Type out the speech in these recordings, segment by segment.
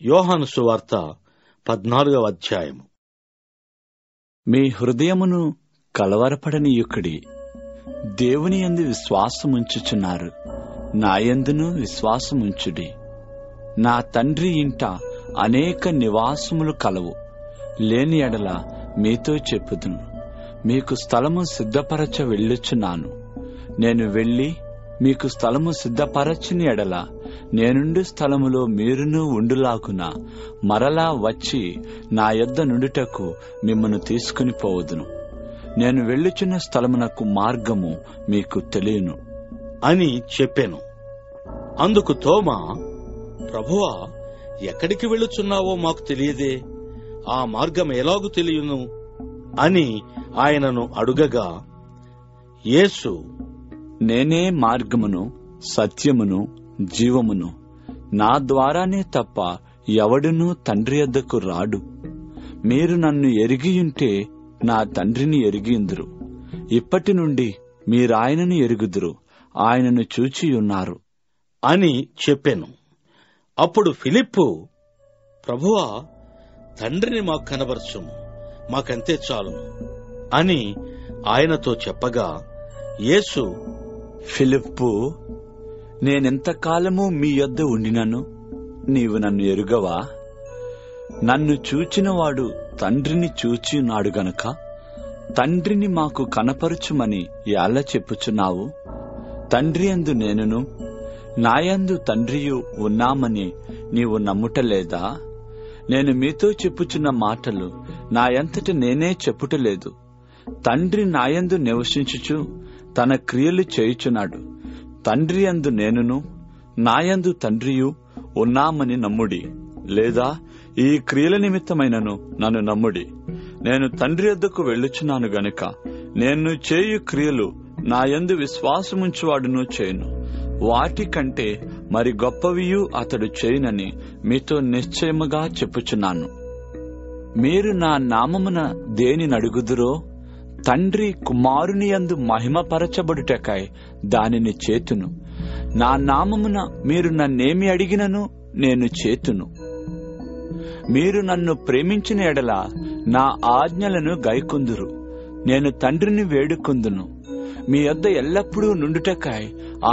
యోహాను సువార్త 14వ అధ్యాయము. మీ హృదయమును కలవరపడనీయుకుడి. దేవుని యందు విశ్వాసముంచుచున్నారు, నా యందును విశ్వాసముంచుడి. నా తండ్రి ఇంట అనేక నివాసములు కలవు. లేని ఎడల మీతో చెప్పుదును, మీకు స్థలము సిద్ధపరచ వెళ్ళుచున్నాను. నేను వెళ్ళి మీకు స్థలము సిద్ధపరచుని ఎడల నేనుండు స్థలములో మీరును ఉండులాగున మరలా వచ్చి నా యొద్ద నుండుటకు మిమ్మను తీసుకుని పోవదును. నేను వెళ్ళుచున్న స్థలమునకు మార్గము మీకు తెలియను అని చెప్పెను. అందుకు తోమా, ప్రభువా, ఎక్కడికి వెళ్ళుచున్నావో మాకు తెలియదే, ఆ మార్గం ఎలాగు తెలియను అని ఆయనను అడుగగా, యేసు, నేనే మార్గమును సత్యమును జీవమును. నా ద్వారానే తప్ప ఎవడునూ తండ్రి యొద్దకు రాడు. మీరు నన్ను ఎరిగియుంటే నా తండ్రిని ఎరిగియుందురు. ఇప్పటి నుండి మీరాయనను ఎరుగుదురు, ఆయనను చూచియున్నారు అని చెప్పెను. అప్పుడు ఫిలిప్పు, ప్రభువా, తండ్రిని మాకు కనబరచుము, మాకంతే చాలును అని ఆయనతో చెప్పగా, యేసు, ఫిలిప్పు, నేనెంతకాలము మీ యొద్ద ఉండినను నీవు నన్ను ఎరుగవా? నన్ను చూచినవాడు తండ్రిని చూచియున్నాడు గనుక తండ్రిని మాకు కనపరచుమని ఎలా చెప్పుచున్నావు? తండ్రి యందు నేనును నాయందు తండ్రియు ఉన్నామని నీవు నమ్ముటలేదా? నేను మీతో చెప్పుచున్న మాటలు నాయంతట నేనే చెప్పుటలేదు. తండ్రి నాయందు నివసించుచు తన క్రియలు చేయుచున్నాడు. తండ్రి యందు నేనును నాయందు తండ్రియు ఉన్నామని నమ్ముడి, లేదా ఈ క్రియల నిమిత్తమైనను నన్ను నమ్ముడి. నేను తండ్రి యొద్దకు వెళ్ళుచున్నాను గనుక నేను చేయు క్రియలు నాయందు విశ్వాసముంచువాడును చేయును. వాటికంటే మరి గొప్పవియు అతడు చేయునని మీతో నిశ్చయముగా చెప్పుచున్నాను. మీరు నా నామమున దేని నడుగుదురో తండ్రి కుమారుని యందు మహిమపరచబడుటకై దానిని చేతును. నా నామమున మీరు నన్నేమి అడిగినను నేను చేతును. మీరు నన్ను ప్రేమించిన ఎడల నా ఆజ్ఞలను గైకొందురు. నేను తండ్రిని వేడుకొందును, మీ యొద్ద ఎల్లప్పుడూ నుండుటకై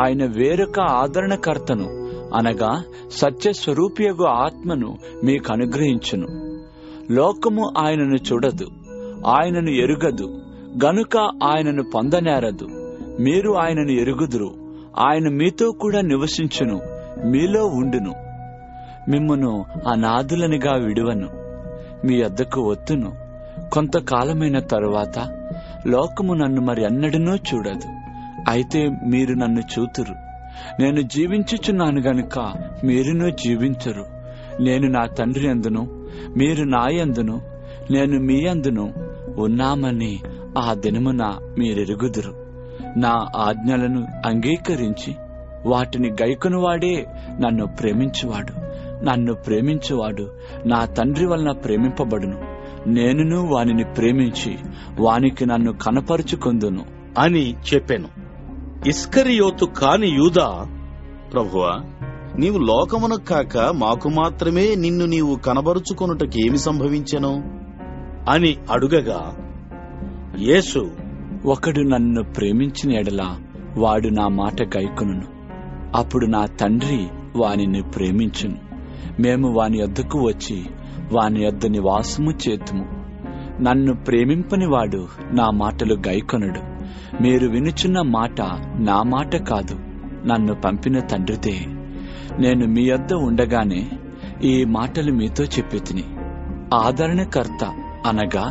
ఆయన వేరొక ఆదరణకర్తను, అనగా సత్యస్వరూపియగు ఆత్మను మీకు అనుగ్రహించును. లోకము ఆయనను చూడదు, ఆయనను ఎరుగదు గనుక ఆయనను పొందనేరదు. మీరు ఆయనను ఎరుగుదురు, ఆయన మీతో కూడా నివసించును, మీలో ఉండును. మిమ్మును అనాథులనిగా విడువను, మీ యొద్దకు వత్తును. కొంతకాలమైన తరువాత లోకము నన్ను మరి అన్నడనూ చూడదు, అయితే మీరు నన్ను చూతురు. నేను జీవించుచున్నాను గనుక మీరును జీవించరు. నేను నా తండ్రి యందును మీరు నా యందును నేను మీ యందును ఉన్నామని ఆ దినమున మీరెరుగుదురు. నా ఆజ్ఞలను అంగీకరించి వాటిని గైకొనువాడే నన్ను ప్రేమించువాడు. నన్ను ప్రేమించువాడు నా తండ్రి వలన ప్రేమింపబడును. నేనును వానిని ప్రేమించి వానికి నన్ను కనపరుచుకొందును అని చెప్పెను. ఇస్కరియోతు కాని యూదా, ప్రభువా, నీవు లోకమునకు కాక మాకు మాత్రమే నిన్ను నీవు కనబరుచుకొనుటకేమి సంభవించెను అని అడుగగా, యేసు, ఒకడు నన్ను ప్రేమించిన ఎడల వాడు నా మాట గైకొనును. అప్పుడు నా తండ్రి వానిని ప్రేమించును. మేము వాని యొద్దకు వచ్చి వాని యొద్ద నివాసము చేతుము. నన్ను ప్రేమింపని వాడు నా మాటలు గైకొనడు. మీరు వినుచున్న మాట నా మాట కాదు, నన్ను పంపిన తండ్రిదే. నేను మీ యొద్ద ఉండగానే ఈ మాటలు మీతో చెప్పితిని. ఆదరణకర్త అనగా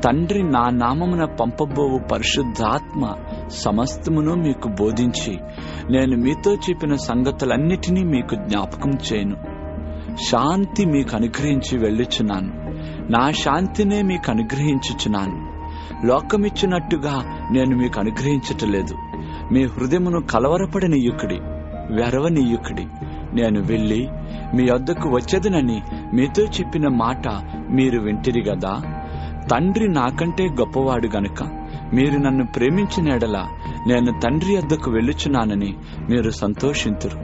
తండ్రి నా నామమున పంపబోవు పరిశుద్ధాత్మ సమస్తమును మీకు బోధించి నేను మీతో చెప్పిన సంగతులన్నిటినీ మీకు జ్ఞాపకం చేయను. శాంతి మీకు అనుగ్రహించి వెళ్ళుచున్నాను, నా శాంతినే మీకు అనుగ్రహించుచున్నాను. లోకమిచ్చినట్టుగా నేను మీకు అనుగ్రహించటలేదు. మీ హృదయమును కలవరపడనీయుకుడి, వెరవనీయుకుడి. నేను వెళ్ళి మీ వద్దకు వచ్చేదనని మీతో చెప్పిన మాట మీరు వింటిరి గదా. తండ్రి నాకంటే గొప్పవాడు గనుక మీరు నన్ను ప్రేమించిన ఎడల నేను తండ్రి వద్దకు వెళ్ళుచున్నానని మీరు సంతోషింతురు.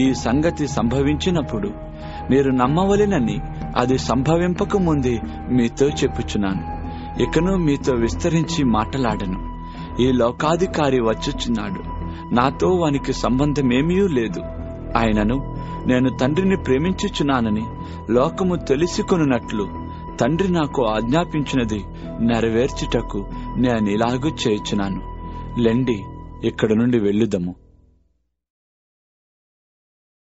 ఈ సంగతి సంభవించినప్పుడు మీరు నమ్మవలెనని అది సంభవింపక ముందే మీతో చెప్పుచున్నాను. ఇకను మీతో విస్తరించి మాటలాడను. ఈ లోకాధికారి వచ్చుచున్నాడు, నాతో వానికి సంబంధమేమీ లేదు. ఆయనను నేను తండ్రిని ప్రేమించుచున్నానని లోకము తెలుసుకొనున్నట్లు తండ్రి నాకు ఆజ్ఞాపించినది నెరవేర్చుటకు నేనిలాగూ చేయుచున్నాను. లెండి, ఇక్కడ నుండి వెళ్ళుదము.